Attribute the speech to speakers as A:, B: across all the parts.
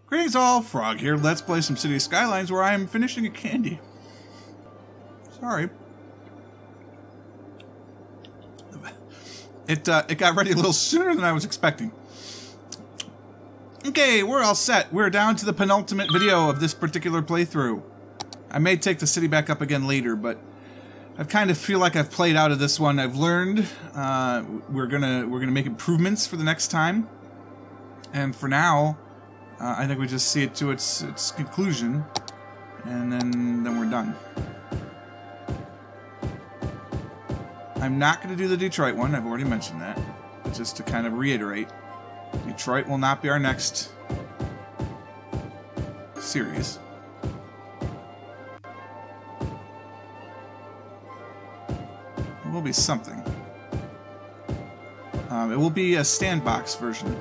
A: Greetings all, Frog here. Let's play some City Skylines where I am finishing a candy. Sorry. It got ready a little sooner than I was expecting. Okay, we're all set. We're down to the penultimate video of this particular playthrough. I may take the city back up again later, but I kind of feel like I've played out of this one. I've learned. We're gonna make improvements for the next time, and for now, I think we just see it to its conclusion, and then we're done. I'm not going to do the Detroit one. I've already mentioned that, but just to kind of reiterate, Detroit will not be our next series. It will be something. It will be a sandbox version.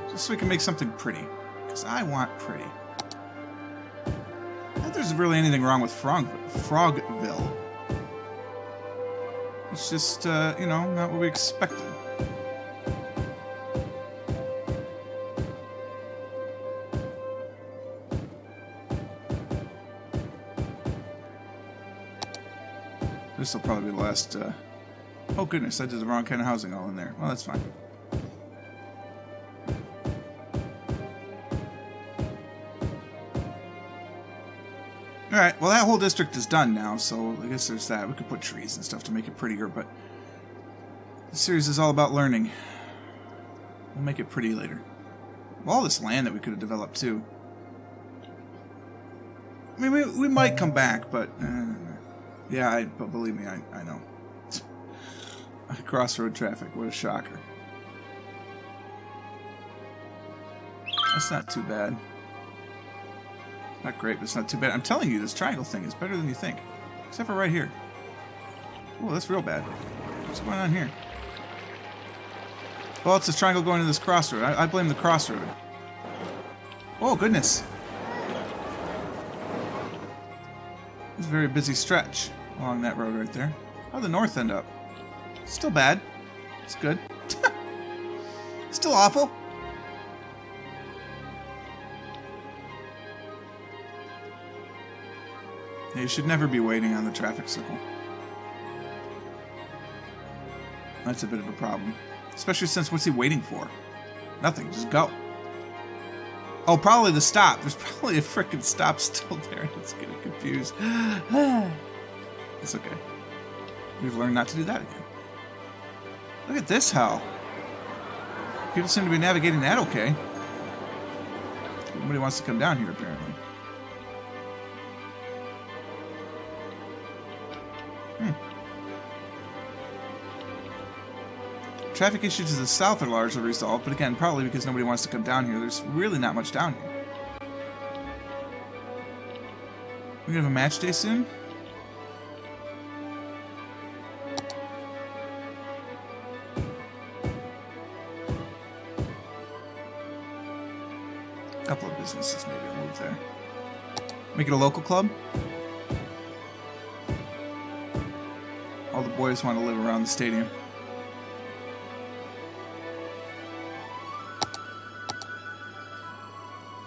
A: Just so we can make something pretty. Because I want pretty. Not that there's really anything wrong with Frogville. It's just, you know, not what we expected. This will probably be the last, oh goodness, I did the wrong kind of housing all in there. Well, that's fine. Alright, well that whole district is done now, so I guess there's that. We could put trees and stuff to make it prettier, but this series is all about learning. We'll make it pretty later. All this land that we could have developed too. I mean, we might come back, but yeah, but believe me, I know. Crossroad traffic, what a shocker. That's not too bad. Not great, but it's not too bad. I'm telling you, this triangle thing is better than you think. Except for right here. Oh, that's real bad. What's going on here? Well, it's a triangle going to this crossroad. I blame the crossroad. Oh, goodness. It's a very busy stretch along that road right there. How'd the north end up? Still bad. It's good. Still awful. You should never be waiting on the traffic signal. That's a bit of a problem. Especially since what's he waiting for? Nothing, just go. Oh, probably the stop. There's probably a frickin' stop still there. It's getting confused. It's okay. We've learned not to do that again. Look at this hell. People seem to be navigating that okay. Nobody wants to come down here, apparently. Traffic issues to the south are largely resolved, but again, probably because nobody wants to come down here. There's really not much down here. We're gonna have a match day soon? A couple of businesses maybe will move there. Make it a local club? All the boys want to live around the stadium.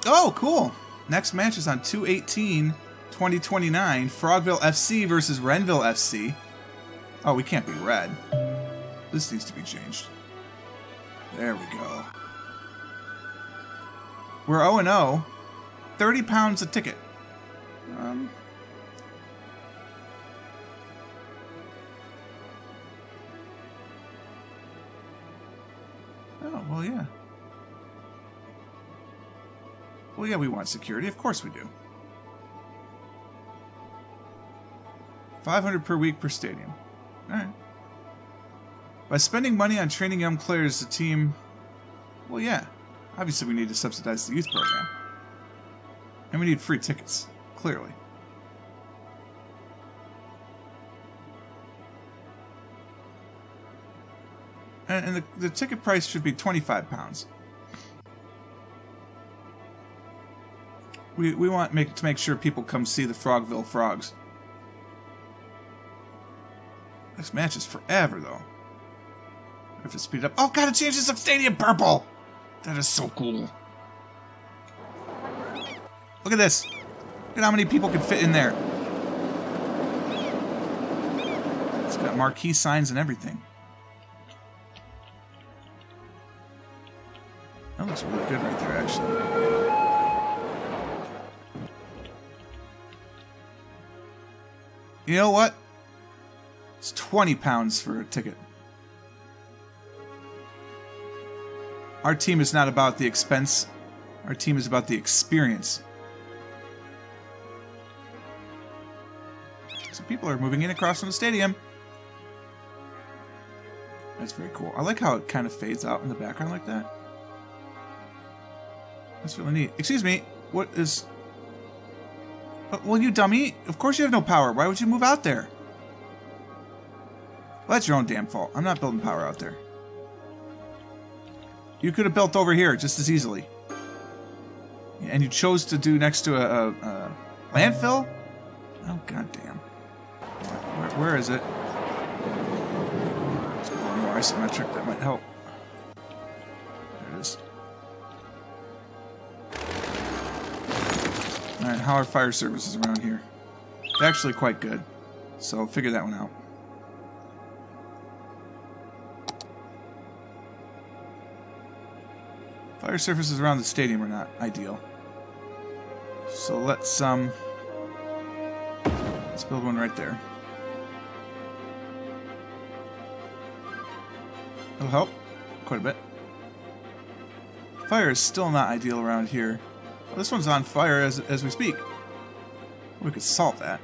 A: Oh, cool. Next match is on 2/18/2029. Frogville FC versus Renville FC. Oh, we can't be red. This needs to be changed. There we go. We're 0-0. 30 pounds a ticket. Oh, well, yeah. Well, yeah, we want security. Of course we do. 500 per week per stadium. Alright. By spending money on training young players, the team... Well, yeah. Obviously, we need to subsidize the youth program. And we need free tickets. Clearly. And the ticket price should be £25. We want to make sure people come see the Frogville Frogs. This match is forever, though. I have to speed it up. Oh god, it changes the stadium purple! That is so cool. Look at this. Look at how many people can fit in there. It's got marquee signs and everything. That looks really good right there, actually. You know what? It's 20 pounds for a ticket. Our team is not about the expense. Our team is about the experience. So people are moving in across from the stadium. That's very cool. I like how it kind of fades out in the background like that. That's really neat. Excuse me, what is... Well, you dummy. Of course you have no power. Why would you move out there? Well, that's your own damn fault. I'm not building power out there. You could have built over here just as easily. And you chose to do next to a landfill? Oh, goddamn. Where is it? Let's go a little more isometric. That might help. There it is. Alright, how are fire services around here? They're actually quite good. So figure that one out. Fire surfaces around the stadium are not ideal. So let's build one right there. It'll help quite a bit. Fire is still not ideal around here. Well, this one's on fire as we speak. We could solve that.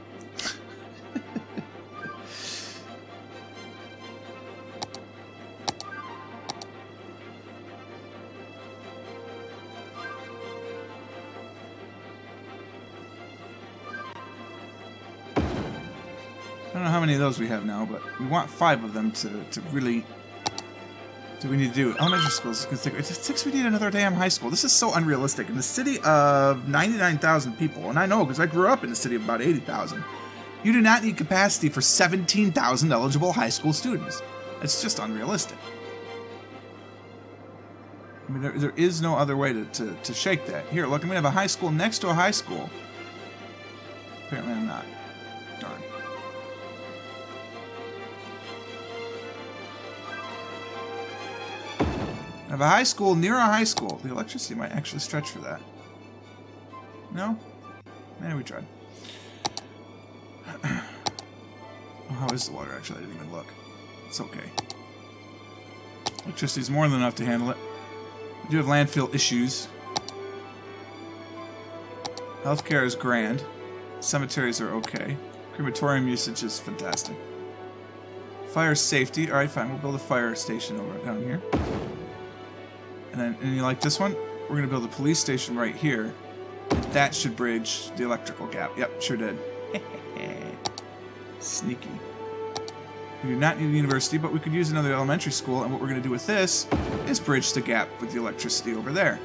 A: I don't know how many of those we have now, but we want 5 of them to really... Do we need to do elementary schools? It's 6. We need another damn high school. This is so unrealistic. In the city of 99,000 people, and I know because I grew up in a city of about 80,000, you do not need capacity for 17,000 eligible high school students. It's just unrealistic. I mean, there is no other way to shake that. Here, look, I'm going to have a high school next to a high school. Apparently I'm not. Darn. I have a high school near a high school. The electricity might actually stretch for that. No? Eh, we tried. Oh, how is the water actually? I didn't even look. It's okay. Electricity is more than enough to handle it. We do have landfill issues. Healthcare is grand. Cemeteries are okay. Crematorium usage is fantastic. Fire safety. Alright, fine. We'll build a fire station over down here. And you like this one? We're going to build a police station right here. That should bridge the electrical gap. Yep, sure did. Sneaky. We do not need a university, but we could use another elementary school, and what we're going to do with this is bridge the gap with the electricity over there.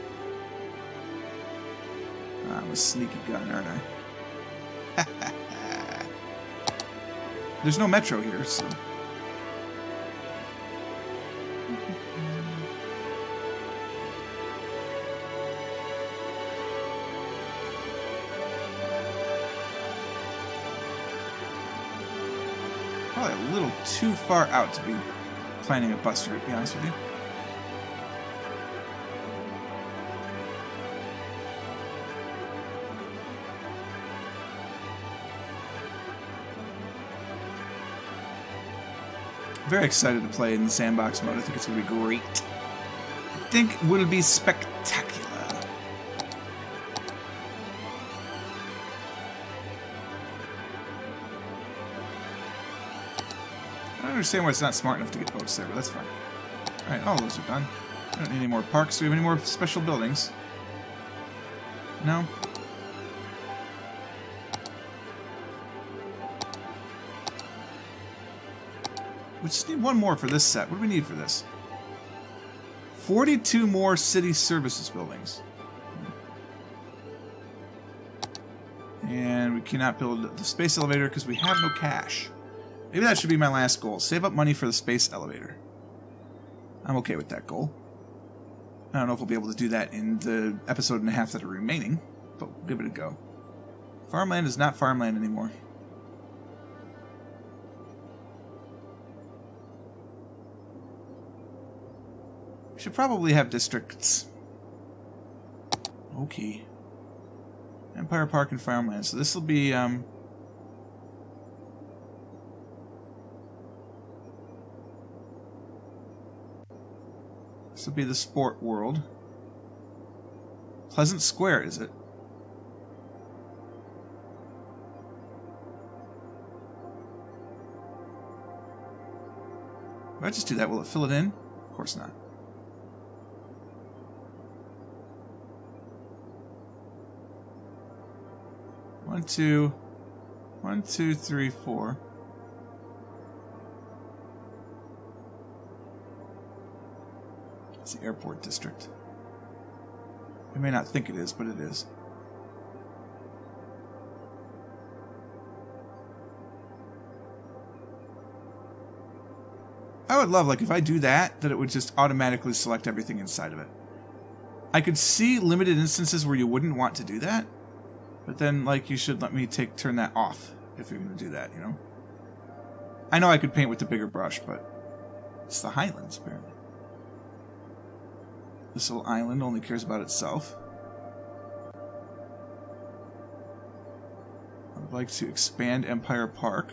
A: I'm a sneaky gun, aren't I? There's no metro here, so... Probably a little too far out to be planning a bus route, to be honest with you. Very excited to play in the sandbox mode. I think it's going to be great. I think it will be spectacular. I don't understand why it's not smart enough to get boats there, but that's fine. Alright, all those are done. I don't need any more parks. Do we have any more special buildings? No? We just need one more for this set. What do we need for this? 42 more city services buildings. And we cannot build the space elevator because we have no cash. Maybe that should be my last goal. Save up money for the space elevator. I'm okay with that goal. I don't know if we'll be able to do that in the episode and a half that are remaining. but we'll give it a go. Farmland is not farmland anymore. We should probably have districts. Okay. Empire Park and farmland. So this will be this will be the sport world. Pleasant Square, is it? If I just do that, will it fill it in? Of course not. One, two, three, four. It's the airport district. You may not think it is, but it is. I would love, like, if I do that, that it would just automatically select everything inside of it. I could see limited instances where you wouldn't want to do that, but then, like, you should let me turn that off if you're going to do that, you know? I know I could paint with the bigger brush, but it's the Highlands, apparently. This little island only cares about itself. I would like to expand Empire Park.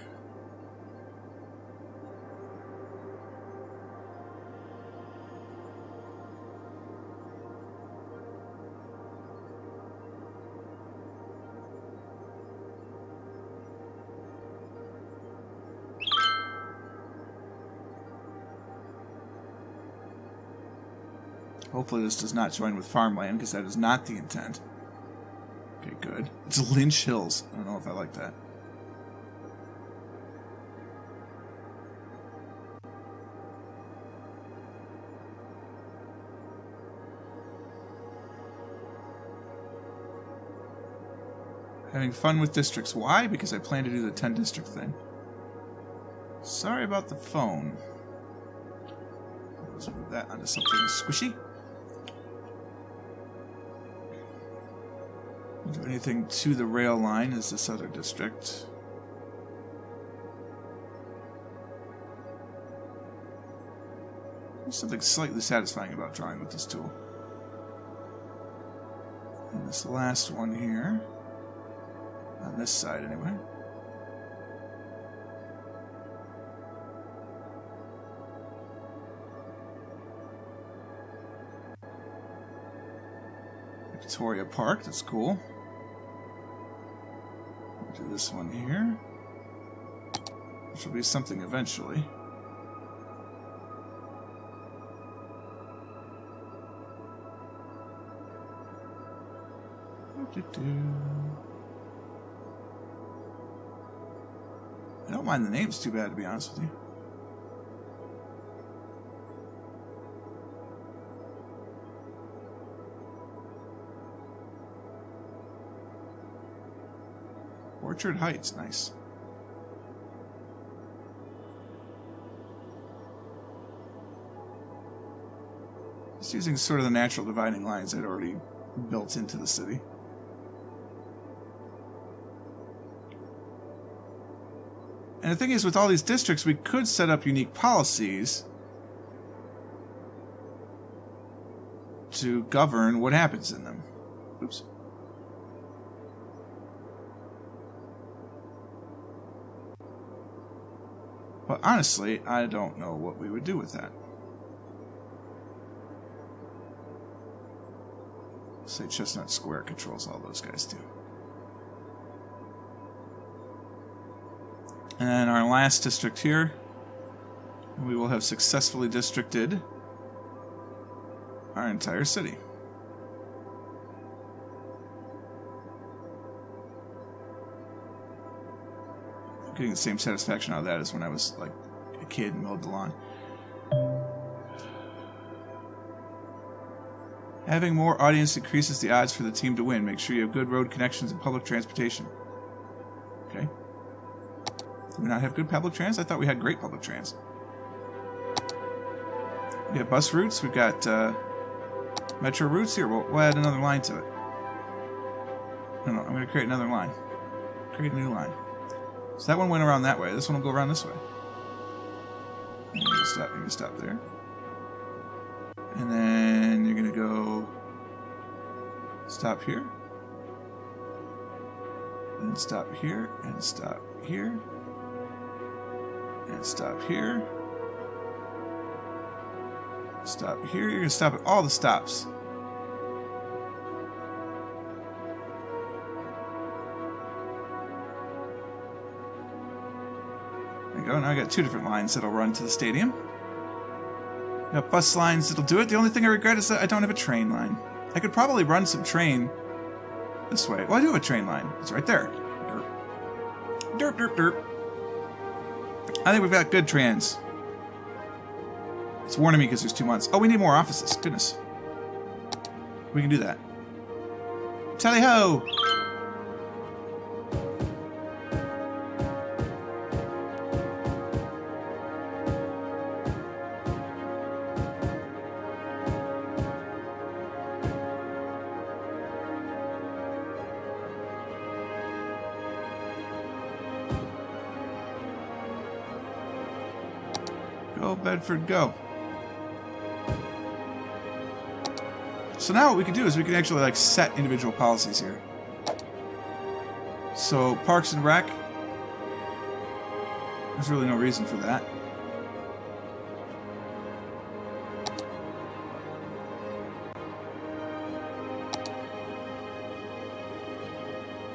A: Hopefully this does not join with farmland, because that is not the intent. Okay, good. It's Lynch Hills. I don't know if I like that. Having fun with districts. Why? Because I plan to do the 10 district thing. Sorry about the phone. Let's move that onto something squishy. Do anything to the rail line as this other district. There's something slightly satisfying about drawing with this tool. And this last one here, on this side anyway. Victoria Park, that's cool. Do this one here, which will be something eventually. I don't mind the names too bad, to be honest with you. Orchard Heights, nice. Just using sort of the natural dividing lines I'd already built into the city. And the thing is, with all these districts, we could set up unique policies to govern what happens in them. Oops. But honestly, I don't know what we would do with that. Say Chestnut Square controls all those guys too. And our last district here, we will have successfully districted our entire city. Getting the same satisfaction out of that as when I was like a kid and mowed the lawn. Having more audience increases the odds for the team to win. Make sure you have good road connections and public transportation. Okay. Do we not have good public trans? I thought we had great public trans. We have bus routes. We've got metro routes here. We'll add another line to it. No, I'm going to create another line. Create a new line. So that one went around that way. This one will go around this way. You're going to stop there. And then you're going to go stop here. And stop here. And stop here. And stop here. Stop here. You're going to stop at all the stops. There you go. Now I got 2 different lines that'll run to the stadium. Got bus lines that'll do it. The only thing I regret is that I don't have a train line. I could probably run some train this way. Well, I do have a train line. It's right there. Derp. Derp, derp, derp. I think we've got good trans. It's warning me because there's 2 months. Oh, we need more offices. Goodness. We can do that. Tally-ho! Go, Bedford, go. So now what we can do is we can actually like set individual policies here. So Parks and Rec, there's really no reason for that.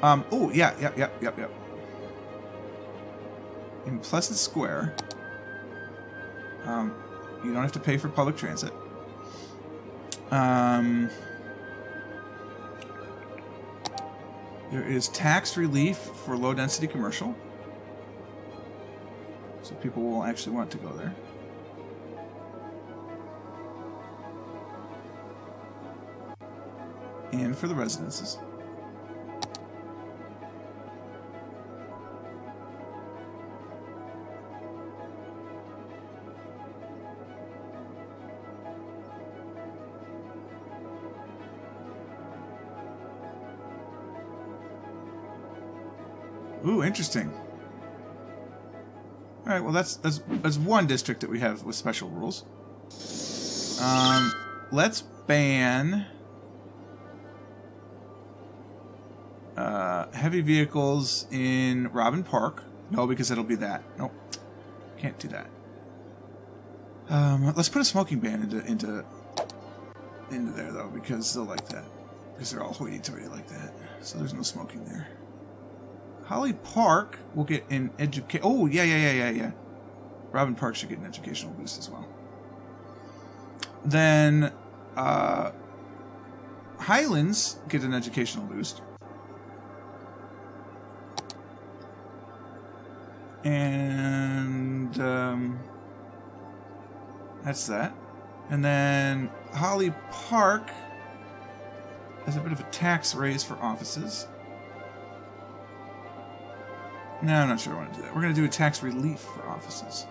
A: Oh yeah, yep. In Pleasant Square, you don't have to pay for public transit. There is tax relief for low-density commercial. So people will actually want to go there. And for the residences. Ooh, interesting. All right, well that's one district that we have with special rules. Let's ban heavy vehicles in Robin Park. No, because it'll be that. Nope, can't do that. Let's put a smoking ban into there though, because they'll like that. Because they're all hoity-toity like that. So there's no smoking there. Holly Park will get an education. Oh, yeah. Robin Park should get an educational boost as well. Then Highlands get an educational boost. And that's that. And then Holly Park has a bit of a tax raise for offices. No, I'm not sure I want to do that. We're going to do a tax relief for offices.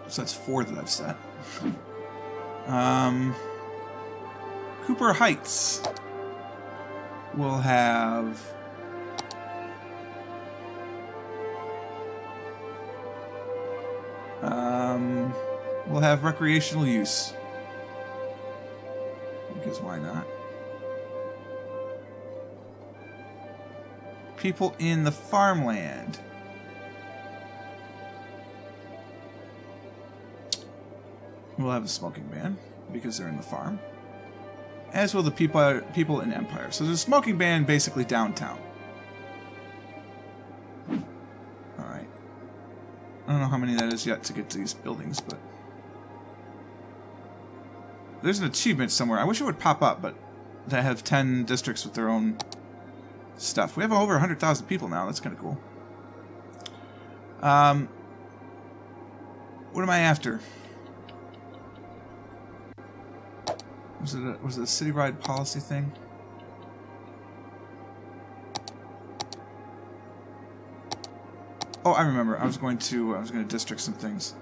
A: So that's 4 that I've set. Cooper Heights will have recreational use. Because why not? People in the farmland. We'll have a smoking ban because they're in the farm. As will the people in Empire. So there's a smoking ban basically downtown. Alright. I don't know how many that is yet to get to these buildings, but there's an achievement somewhere. I wish it would pop up, but they have 10 districts with their own stuff. We have over 100,000 people now. That's kind of cool. What am I after? Was it a citywide policy thing? Oh, I remember. I was going to district some things.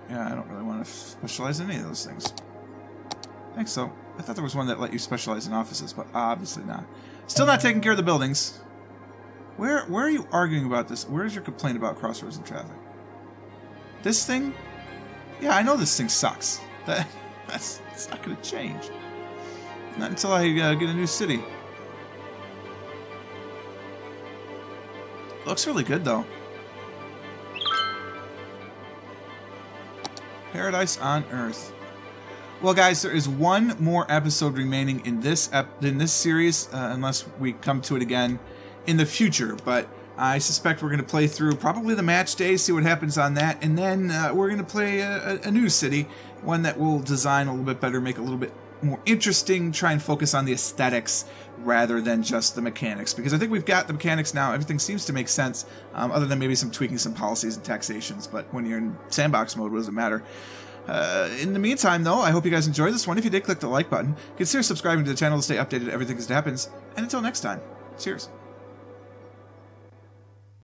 A: Yeah, I don't really want to specialize in any of those things. I think so. I thought there was one that let you specialize in offices, but obviously not. Still not taking care of the buildings. Where are you arguing about this? Where is your complaint about crossroads and traffic? This thing? Yeah, I know this thing sucks. That's not going to change. Not until I get a new city. Looks really good, though. Paradise on Earth. Well, guys, there is one more episode remaining in this series, unless we come to it again in the future. But I suspect we're going to play through probably the match day, see what happens on that, and then we're going to play a new city, one that we'll design a little bit better, make it a little bit more interesting, try and focus on the aesthetics rather than just the mechanics, because I think we've got the mechanics now. Everything seems to make sense, other than maybe some tweaking some policies and taxations, but when you're in sandbox mode, what does it matter? In the meantime, though, I hope you guys enjoyed this one. If you did, click the like button. Consider subscribing to the channel to stay updated on everything as it happens. And until next time, cheers.